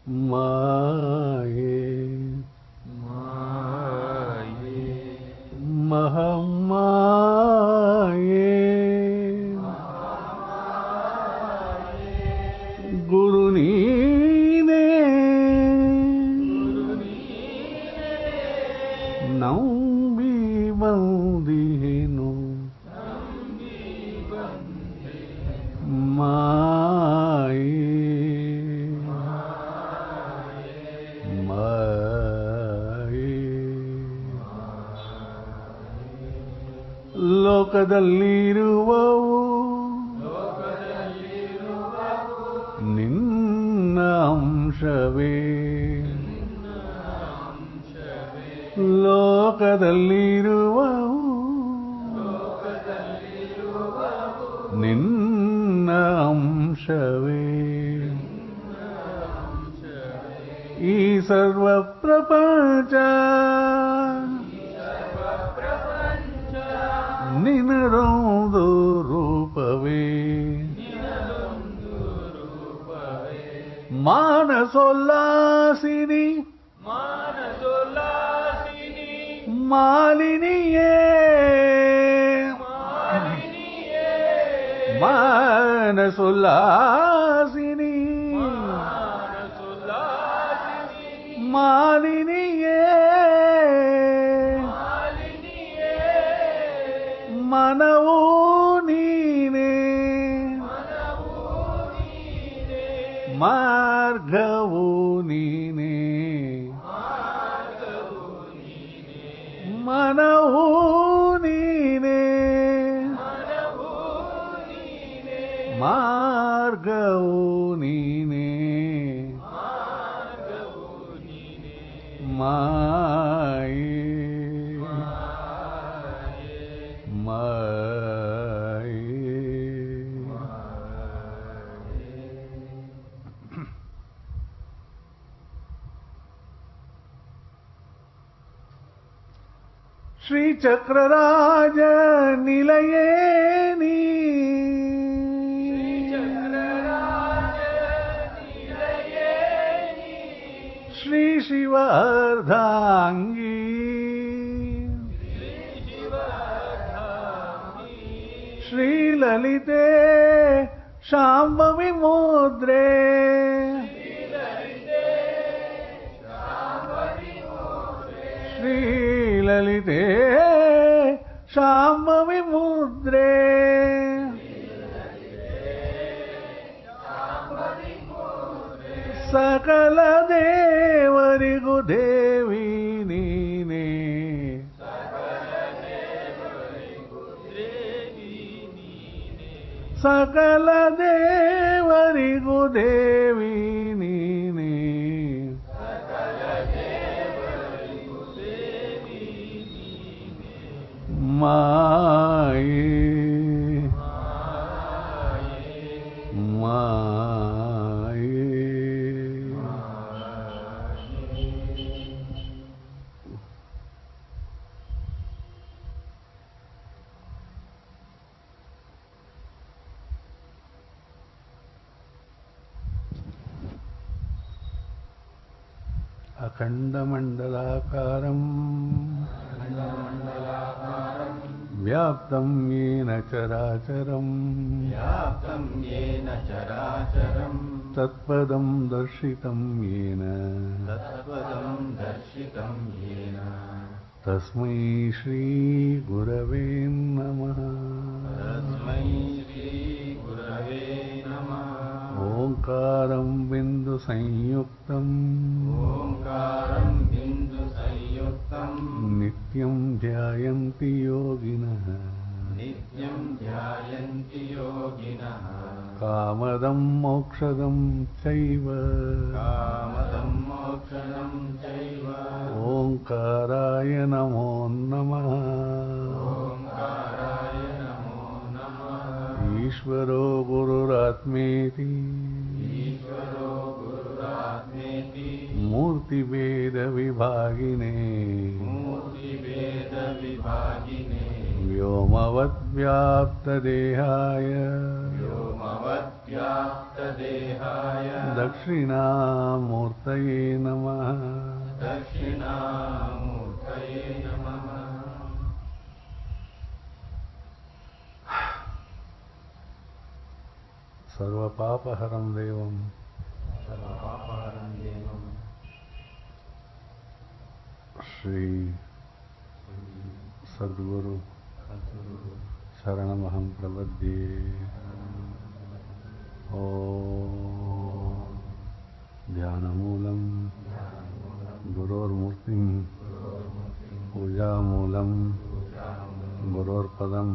माये माये महमाये गुरु नीने ನಂಬಿ ಬಂದಿಹೆನು ಮಾಯೆ ಮಾಯೆ ಲೋಕದಲ್ಲಿರುವವು ನಿನ್ನ ಅಂಶವೇ ಲೋಕದಲ್ಲಿರುವವು ನಿನ್ನ ಅಂಶವೇ ಈ ಸರ್ವ ಪ್ರಪಂಚ ನಿನ್ನದೊಂದು ರೂಪವೇ ಮಾನಸೋಲ್ಲಾಸಿನಿ ಮಾಲಿನಿಯೇ ಮಾನಸೋಲ್ಲಾಸಿನಿ ಮಾಲಿನಿಯೇ ಮನವೂ ನೀನೇ ಮಾರ್ಗವೂ ನೀನೇ ಮನವೂ ನೀನೇ ಮಾರ್ಗವೂ ನೀನೇ ಮಾಯೆ श्रीचक्रराज निलयेनी श्री शिवार्धांगी श्री ललिते शांभवी मुद्रे श्री ललिते शांभवी मुद्रे सकल देवरिगु देवी नीने सकल देवरिगु देवी नीने माये माये अखंडमंडलाकारम् व्याप्तं येन चराचरम् तत्पदं दर्शितं येन तस्मै श्री गुरवे नमः ओंकारं बिंदु संयुक्तं नित्यं ध्यायन्ति योगिनः कामदं मोक्षदं चैव ओंकाराय नमो नमः ईश्वरो गुरुरात्मेति मूर्तिभेद विभागिने व्योमवद्व्याप्तदेहाय व्योमवद्व्याप्तदेहाय दक्षिणामूर्तये नमः दक्षिणामूर्तये नमः। सर्वपापहरं देवं सर्वपापहरं देवं श्री सद्गुरु शरणमहं प्रपद्ये। ॐ ध्यानमूलं गुरोर्मूर्तिं पूजामूलं गुरोर्पदं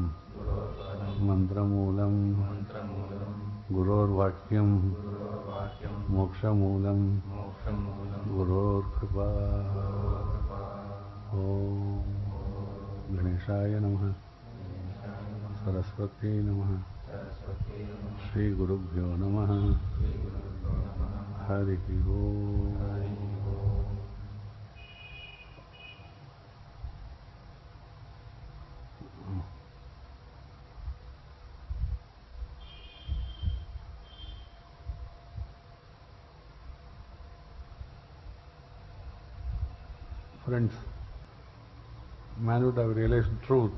मंत्रमूलं गुरोर्वाक्यं मोक्षमूलं गुरोर्कृपा। ॐ गणेशाय नमः सरस्वती नमः श्री गुरुभ्यो नमः हरि ओम। Friends, man would have realized truth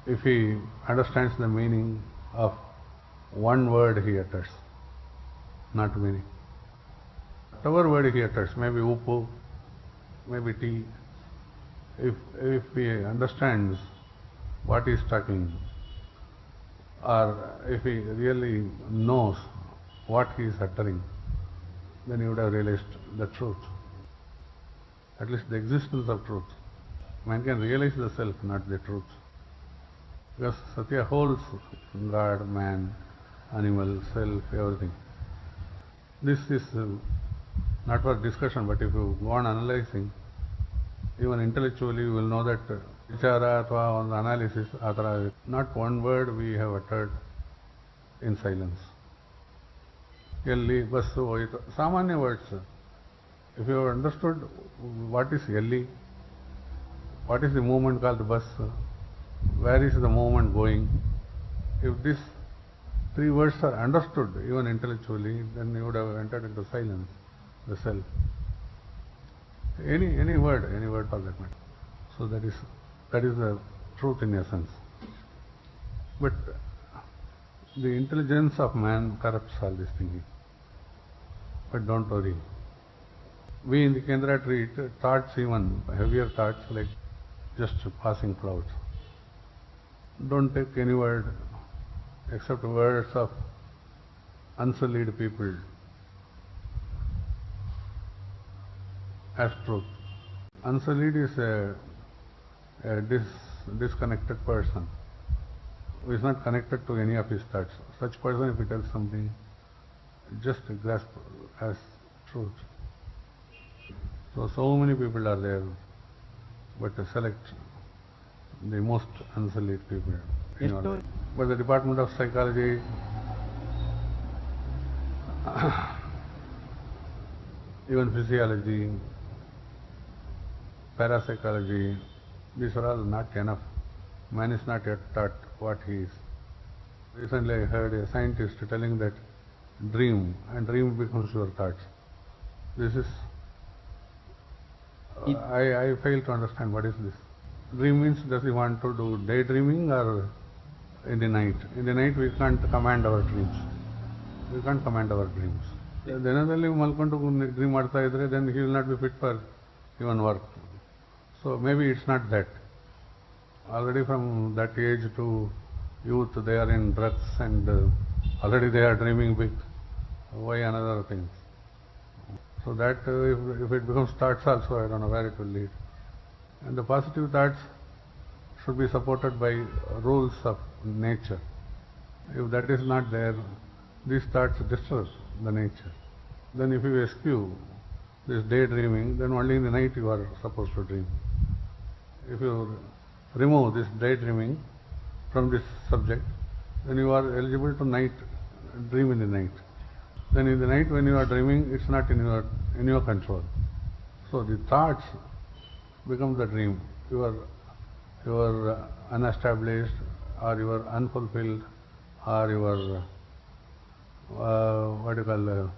if he understands the meaning of one word he utters, not many. Whatever word he utters, maybe uppu, maybe tea, if he understands what he is talking, or if he really knows what he is uttering, then he would have realized the truth, at least the existence of truth. Man can realize the self, not the truth. Because Satya holds God, man, animal, self, everything. This is not for discussion, but if you go on analyzing, even intellectually you will know that vichara athva analysis, not one word we have uttered in silence. Yelli, basu, hoyito, samanya words. If you have understood what is yelli, what is the movement called bus, where is the movement going, if these three words are understood even intellectually, then you would have entered into silence, the self. Any word for that matter. So that is the truth in essence. But the intelligence of man corrupts all this thinking. But don't worry. We in the Kendra treat thoughts, even heavier thoughts, like just passing clouds. Don't take any word except words of unsullied people as truth. Unsullied is a disconnected person who is not connected to any of his thoughts. Such person, if he tells something, just grasp as truth. So many people are there, but select the most unsullied people. But the Department of Psychology even physiology, parapsychology, these are all not enough. Man is not yet taught what he is. Recently I heard a scientist telling that dream, and dream becomes your thoughts. This is, I fail to understand what is this. Dream means, does he want to do daydreaming or in the night? In the night we can't command our dreams. We can't command our dreams. Denadalli malkondu dream ಮಾಡ್ತಾ ಇದ್ರೆ, then he will not be fit for even work. So maybe it's not that. Already from that age to youth they are in drugs and already they are dreaming big. Why another thing? So that if it becomes thoughts also, I don't know where it will lead. And the positive thoughts should be supported by rules of nature. If that is not there, these thoughts disturb the nature. Then if you eschew this daydreaming, then only in the night you are supposed to dream. If you remove this daydreaming from this subject, then you are eligible to dream in the night. Then in the night when you are dreaming, it's not in your control. So the thoughts become the dream. You are you are unestablished, or you are unfulfilled, or you are what do you call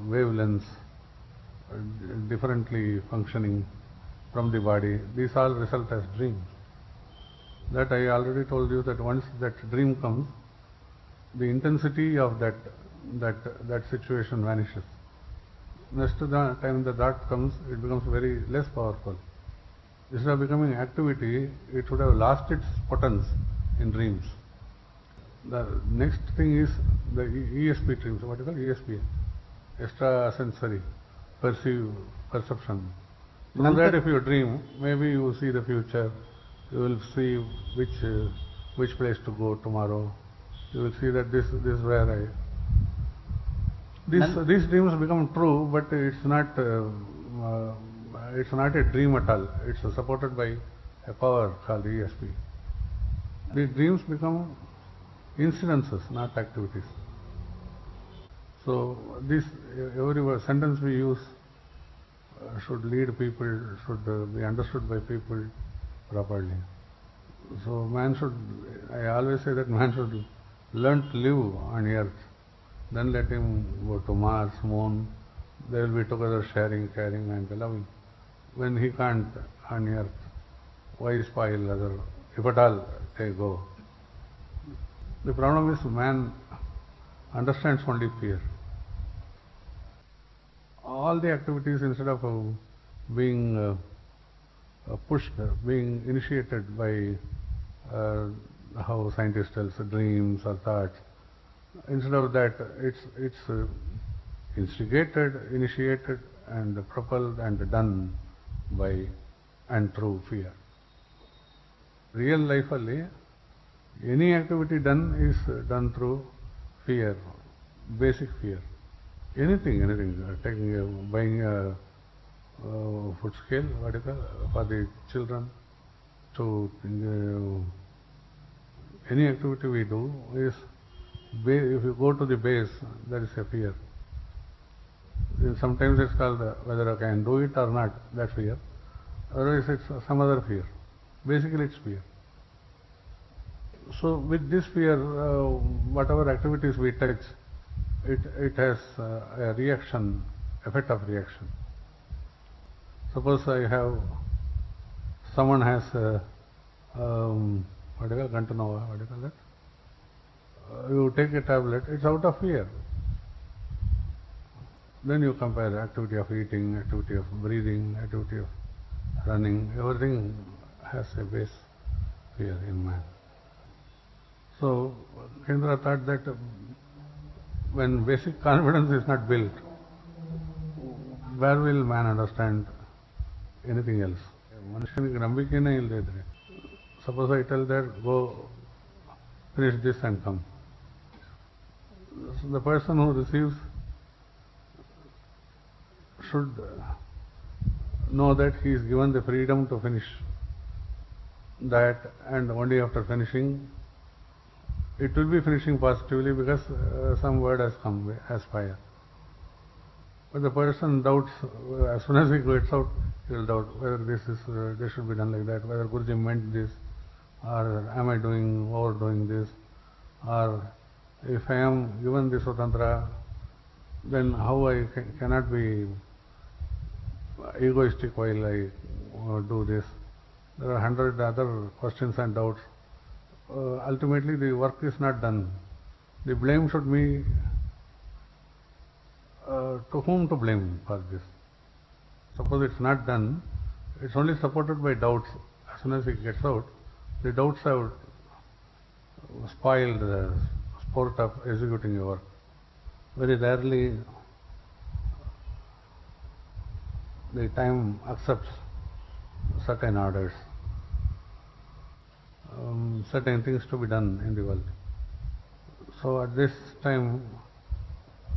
wavelengths differently functioning from the body. These all result as dreams. That I already told you that once that dream comes, the intensity of that situation vanishes. Next to the time the thought comes, it becomes very less powerful. Instead of becoming activity, it should have lost its potence in dreams. The next thing is the ESP dreams. What is called ESP? Extrasensory perception. So that if you dream, maybe you see the future, you will see which place to go tomorrow. You will see that this is where these dreams become true, but it's not a dream at all. It's supported by a power called ESP. The dreams become incidences, not activities. So this every sentence we use should lead people, should be understood by people properly. So man should, I always say that man should learn to live on earth. Then let him go to Mars, Moon. They will be together sharing, caring and loving. When he can't on earth, why spoil other, if at all they go? The problem is man understands only fear. All the activities, instead of being pushed, being initiated by how scientists tell us, dreams or thoughts, instead of that, it's instigated, initiated, and propelled and done by and through fear. Real life alli, any activity done is done through fear, basic fear. Anything, taking buying a food scale, what is for the children, to any activity we do is, if you go to the base, there is a fear. Sometimes it's called whether I can do it or not, that fear. Otherwise it's some other fear. Basically it's fear. So with this fear, whatever activities we touch, it has a reaction, effect of reaction. Suppose someone has what do you call Gantanova, what do you call that? You take a tablet, it's out of fear. Then you compare activity of eating, activity of breathing, activity of running, everything has a base fear in man. So Kendra thought that when basic confidence is not built, where will man understand anything else? ಮನುಷ್ಯನಿಗೆ ನಂಬಿಕೆನೇ ಇಲ್ಲದೆ ಇದ್ರೆ, suppose I tell that go finish this and come. So the person who receives should know that he is given the freedom to finish that, and only after finishing, it will be finishing positively because some word has come as fire. But the person doubts, as soon as he gets out, he will doubt whether this should be done like that, whether Guruji meant this, or am I overdoing this, or if I am given this Swatantra, then how I cannot be egoistic while I do this. There are 100 other questions and doubts. Ultimately the work is not done. The blame should be to whom to blame for this. Suppose it's not done, it's only supported by doubts. As soon as it gets out, the doubts have spoiled the sport of executing your work. Very rarely the time accepts certain orders, certain things to be done in the world. So at this time,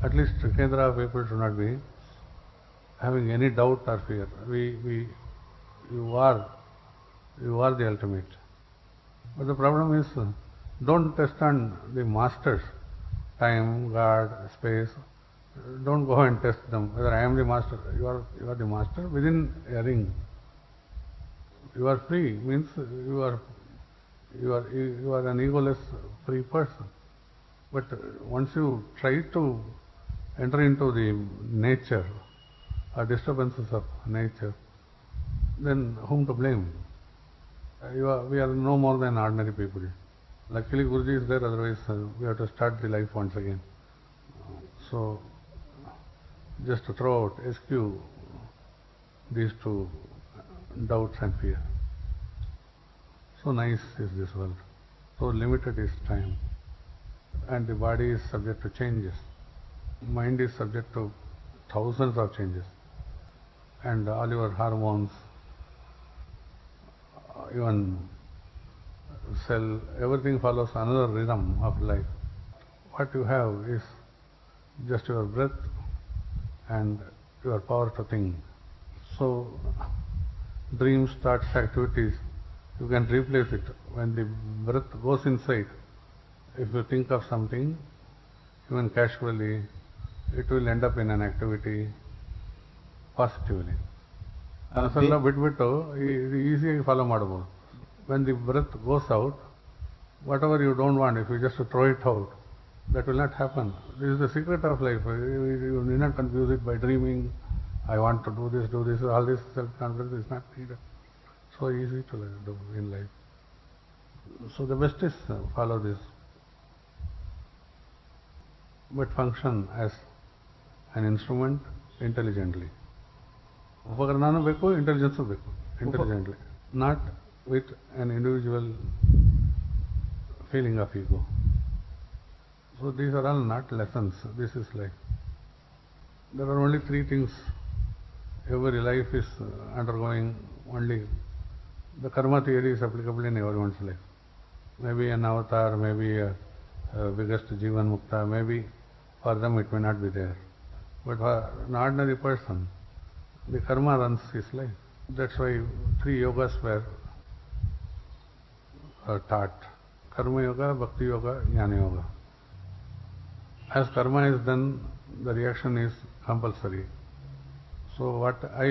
at least Kendra people should not be having any doubt or fear. You are the ultimate. But the problem is, don't test on the masters, time, God, space. Don't go and test them whether I am the master. You are the master within a ring. You are free means you are an egoless free person. But once you try to enter into the nature or disturbances of nature, then whom to blame? We are no more than ordinary people. Luckily Guruji is there, otherwise we have to start the life once again. So just to throw out, eschew these two, doubts and fear. So nice is this world, so limited is time, and the body is subject to changes. Mind is subject to thousands of changes, and all your hormones, even cell, everything follows another rhythm of life. What you have is just your breath and your power to think. So dreams, thoughts, activities, you can replace it. When the breath goes inside, if you think of something, even casually, it will end up in an activity positively. ಅದನ್ನೆಲ್ಲ ಬಿಟ್ಬಿಟ್ಟು ಈಸಿಯಾಗಿ follow ಮಾಡ್ಬೋದು. When the breath goes out, whatever you don't want, if you just throw it out, that will not happen. This is the secret of life. You need not confuse it by dreaming, I want to do this, all this self-confidence is not needed. So easy to do in life. So the best is follow this, but function as an instrument intelligently. ಉಪಕರಣನೂ ಬೇಕು, intelligence ಬೇಕು, intelligently, not with an individual feeling of ego. So these are all not lessons, this is life. There are only three things every life is undergoing. Only the karma theory is applicable in everyone's life. Maybe an avatar, maybe a biggest Jivan Mukta, maybe for them it may not be there. But for an ordinary person, the karma runs his life. That's why three yogas were taught: Karma Yoga, Bhakti Yoga, Jnana Yoga. As karma is done, the reaction is compulsory. So what I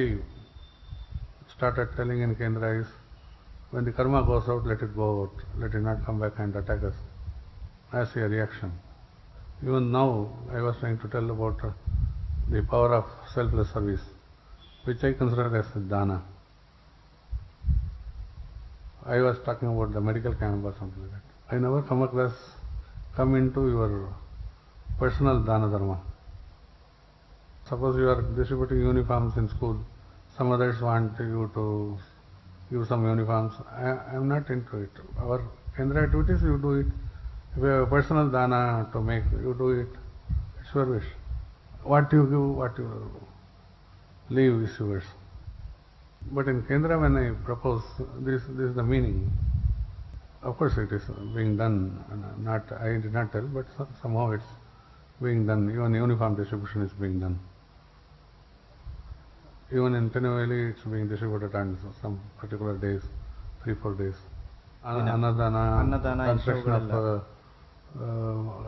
started telling in Kendra is, when the karma goes out, let it go out. Let it not come back and attack us as a reaction. Even now, I was trying to tell about the power of selfless service, which I consider as dana. I was talking about the medical camp or something like that. I never come into your personal dana dharma. Suppose you are distributing uniforms in school, some others want you to give some uniforms. I am not into it. Our Kendra activities, you do it. If you have a personal dana to make, you do it. It's your wish. What you give, what you leave is yours. But in Kendra, when I propose, this is the meaning. Of course it is being done, I did not tell, but somehow it's being done. Even uniform distribution is being done. Even in Tinuveli, it's being distributed on some particular days, 3-4 days. Annadana, construction of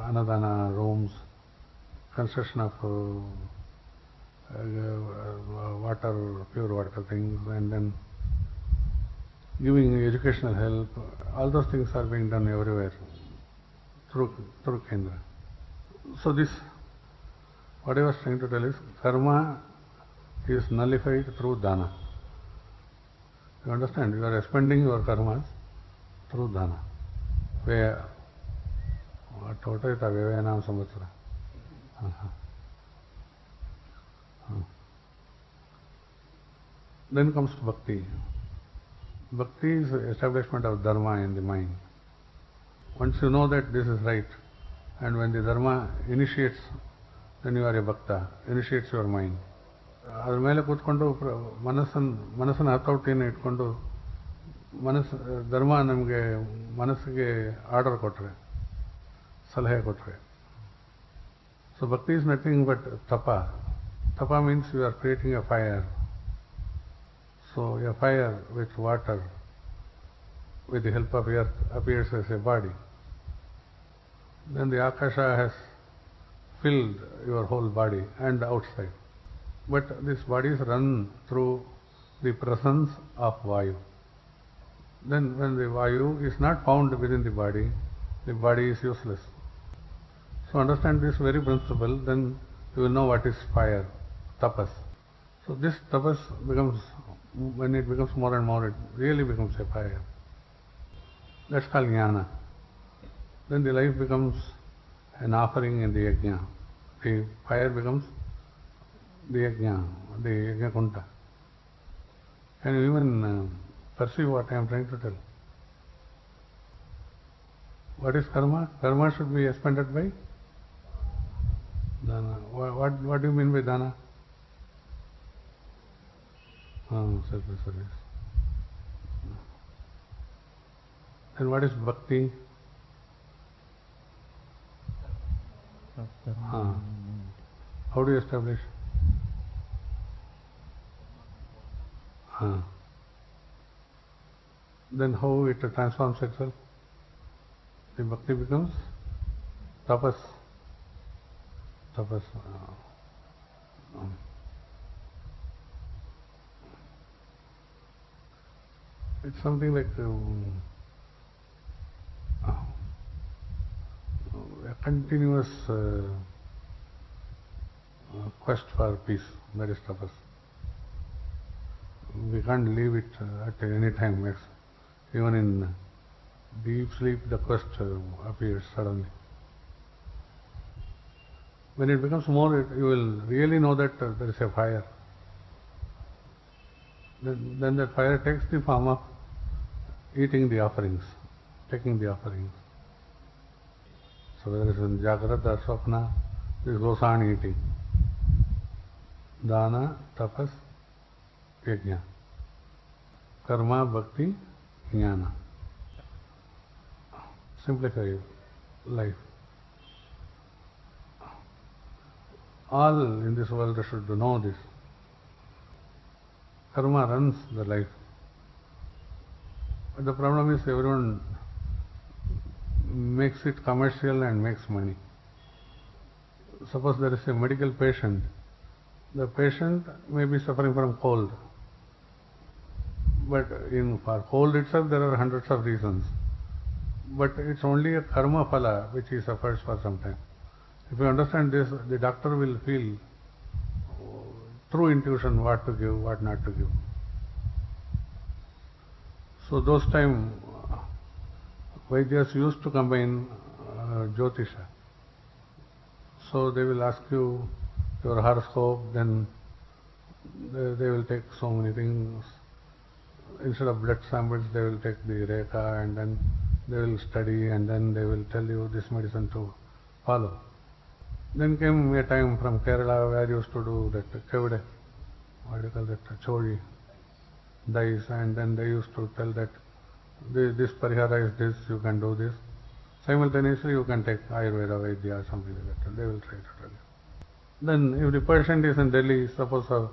Annadana rooms, construction of water, pure water things, and then giving educational help. All those things are being done everywhere through Kendra. So this, what I was trying to tell is, karma is nullified through dana. You understand? You are expending your karmas through dana. Vyayana samvatsara. Then comes bhakti. Bhakti is establishment of dharma in the mind. Once you know that this is right, and when the dharma initiates, then you are a bhakta, initiates your mind. ಅದ್ರ ಮೇಲೆ ಕೂತ್ಕೊಂಡು ಮನಸ್ಸನ್ನು ಹತೋಟಿಯನ್ನು ಇಟ್ಕೊಂಡು ಧರ್ಮ ನಮಗೆ ಮನಸ್ಸಿಗೆ order ಕೊಟ್ಟರೆ, ಸಲಹೆ ಕೊಟ್ಟರೆ. ಸೊ ಭಕ್ತಿ is nothing but tapa. Tapa means you are creating a fire. So a fire with water, with the help of earth, appears as a body. Then the akasha has filled your whole body and outside. But these bodies run through the presence of Vayu. Then when the Vayu is not found within the body is useless. So understand this very principle, then you will know what is fire, tapas. So this tapas becomes, when it becomes more and more, it really becomes a fire. That's called jnana. Then the life becomes an offering in the yajna. The fire becomes the yajna, the yajna kunta. Can you even perceive what I am trying to tell? What is karma? Karma should be expended by dana. What do you mean by dana? Self-service. Then what is bhakti? How do you establish? Then how it transforms itself? The bhakti becomes tapas. Tapas. It's something like a continuous quest for peace. That is tapas. We can't leave it at any time. Even in deep sleep, the quest appears suddenly. When it becomes more, you will really know that there is a fire. Then that fire takes the form of eating the offerings, taking the offerings. So whether it's in Jagrata or Swapna, this goes on eating. Dana, tapas, yajna. Karma, bhakti, jnana. Simplify life. All in this world should know this. Karma runs the life. But the problem is everyone makes it commercial and makes money. Suppose there is a medical patient. The patient may be suffering from cold. But for cold itself there are hundreds of reasons. But it's only a karma phala which he suffers for some time. If you understand this, the doctor will feel through intuition what to give, what not to give. So those time Vaidyas used to combine Jyotisha. So they will ask you your horoscope, then they will take so many things. Instead of blood samples, they will take the rekha, and then they will study, and then they will tell you this medicine to follow. Then came a time from Kerala where I used to do that kevade, what do you call that, choli, dyes, and then they used to tell that this parihara is this, you can do this. Simultaneously you can take Ayurveda, Vaidya or something like that. They will try to tell you. Then if the patient is in Delhi, suppose,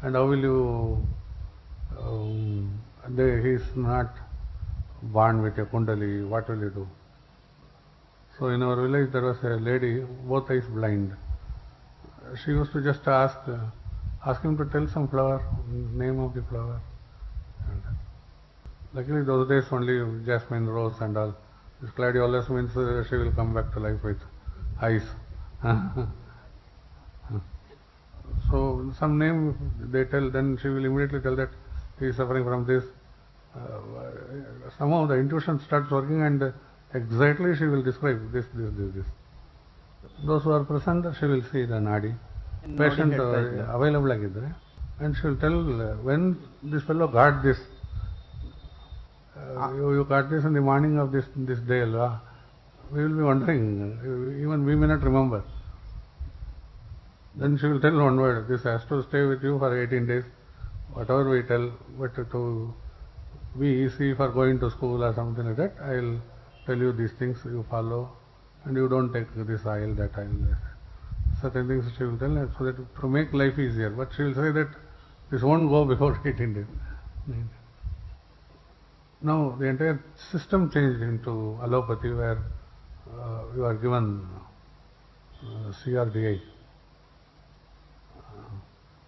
and how will you, he is not born with a kundali, what will you do? So in our village there was a lady, both eyes blind. She used to just ask him to tell some flower, name of the flower. And luckily those days only jasmine, rose and all. This gladiolus means she will come back to life with eyes. So some name they tell, then she will immediately tell that he is suffering from this. Somehow the intuition starts working and exactly she will describe this. Those who are present, she will see the nadi. Patient available agidre, and she will tell when this fellow got this. You got this in the morning of this day, alva. We will be wondering, even we may not remember. Then she will tell one word, this has to stay with you for 18 days, whatever we tell, but to be easy for going to school or something like that, I will tell you these things, you follow, and you don't take this oil, that oil. Certain things she will tell, so that to make life easier. But she will say that this won't go before 18 days. Now the entire system changed into allopathy, where you are given CRDI,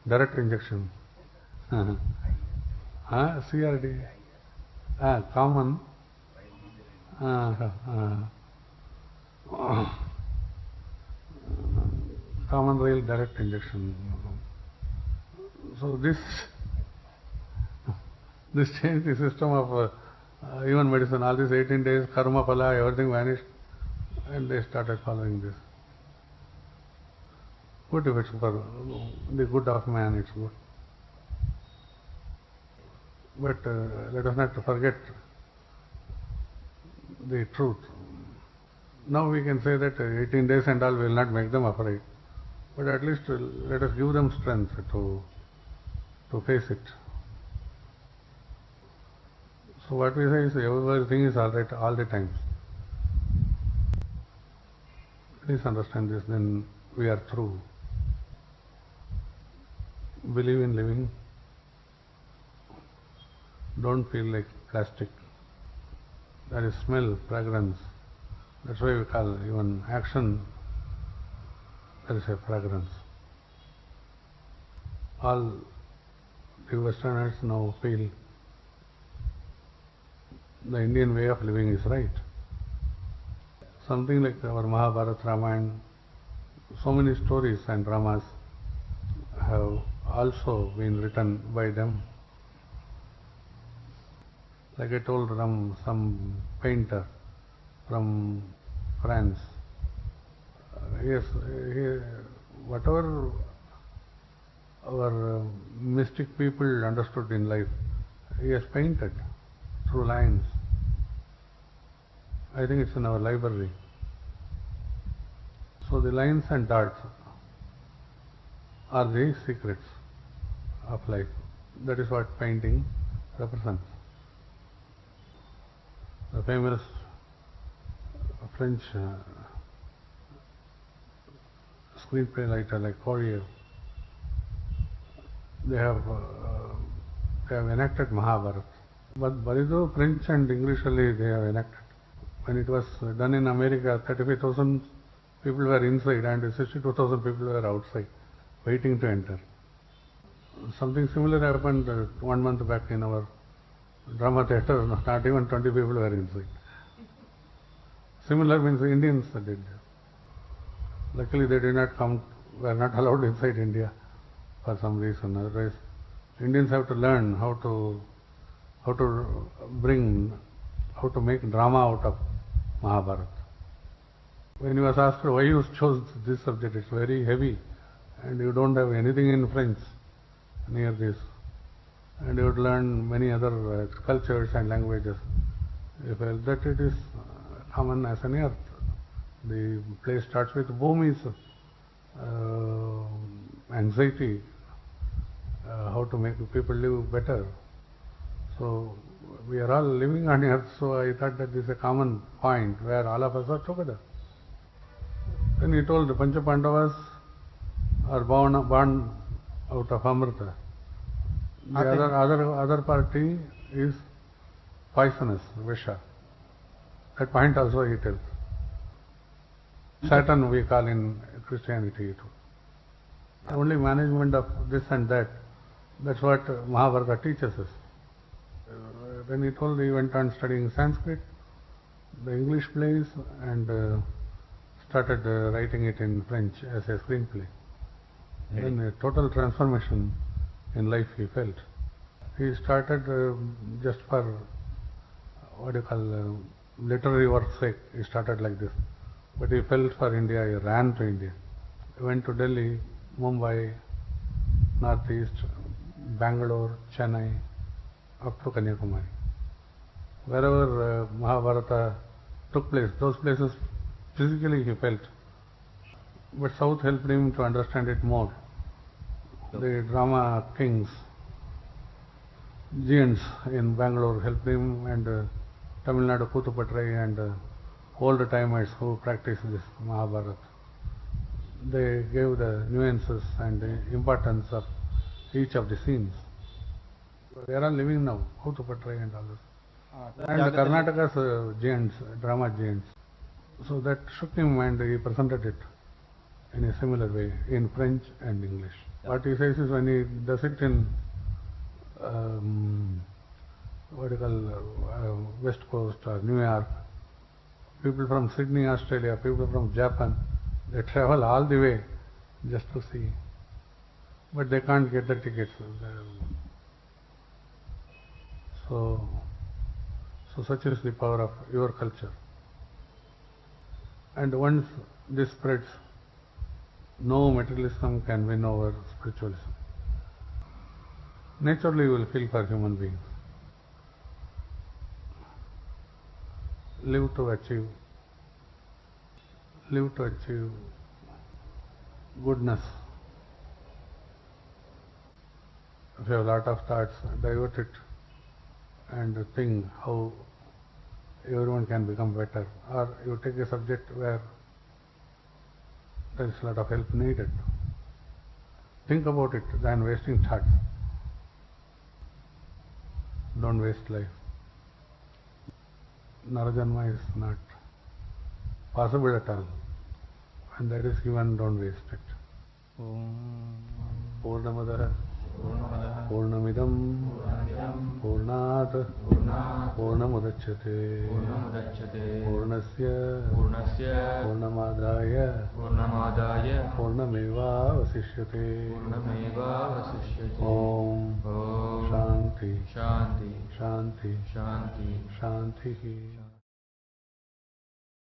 direct injection. CRDI. Common. Common rail direct injection. So this changed the system of even medicine. All these 18 days, karma phala, everything vanished, and they started following this. Good if it's for the good of man, it's good. But let us not forget the truth. Now we can say that 18 days and all will not make them afraid, but at least let us give them strength to face it. So what we say is everything is all right all the times. Please understand this, then we are through. Believe in living. Don't feel like plastic. There is smell, fragrance. That's why we call even action, there is a fragrance. All the Westerners now feel the Indian way of living is right. Something like our Mahabharata, Ramayana, so many stories and dramas have also been written by them. Like I told them, some painter from France, yes, whatever our mystic people understood in life, he has painted through lines. I think it's in our library. So the lines and dots are the secrets of life. That is what painting represents. The famous French screenplay writer like Courier, they have enacted Mahabharata. But Barido, French and English only they have enacted. When it was done in America, 35,000 people were inside and 62,000 people were outside, waiting to enter. Something similar happened 1 month back in our drama theatre, not even 20 people were inside. Similar means the Indians did. Luckily they did not come, were not allowed inside India for some reason. Otherwise, Indians have to learn how to make drama out of Mahabharata. When he was asked why you chose this subject, it's very heavy and you don't have anything in French near this, and you would learn many other cultures and languages. You felt that it is common as an earth. The play starts with Bhumi's anxiety, how to make people live better. So we are all living on earth, so I thought that this is a common point where all of us are together. Then he told the Pancha Pandavas are born out of Amrita. The other party is poisonous, Visha. That point also he tells. Saturn we call in Christianity too. Only management of this and that, that's what Mahabharata teaches us. Then he told he went on studying Sanskrit, the English plays, and started writing it in French as a screenplay. Right. Then a total transformation in life he felt. He started just for what you call literary work's sake. He started like this, but he felt for India. He ran to India. He went to Delhi, Mumbai, Northeast, Bangalore, Chennai, up to Kanyakumari. Wherever Mahabharata took place, those places physically he felt, but South helped him to understand it more. The drama kings, giants in Bangalore helped him, and Tamil Nadu Kutupatrai and older timers who practiced this Mahabharata. They gave the nuances and the importance of each of the scenes. They are all living now, Kutupatrai and all this. And Karnataka's giants, drama giants. So that shook him and he presented it in a similar way in French and English. What he says is when he does it in what do you call, West Coast or New York, people from Sydney, Australia, people from Japan, they travel all the way just to see. But they can't get the tickets. So such is the power of your culture. And once this spreads, no materialism can win over spiritualism. Naturally you will feel for human beings. Live to achieve goodness. If you have a lot of thoughts, divert it and think how everyone can become better. Or you take a subject where there is a lot of help needed. Think about it than wasting thoughts. Don't waste life. Narajanma is not possible at all. When that is given, don't waste it. Purnamadaha Purnamidam Purnat Purnamudachyate Purnasya Purnamadaya Purnameva Vasishyate Om Shanti Shanti Shanti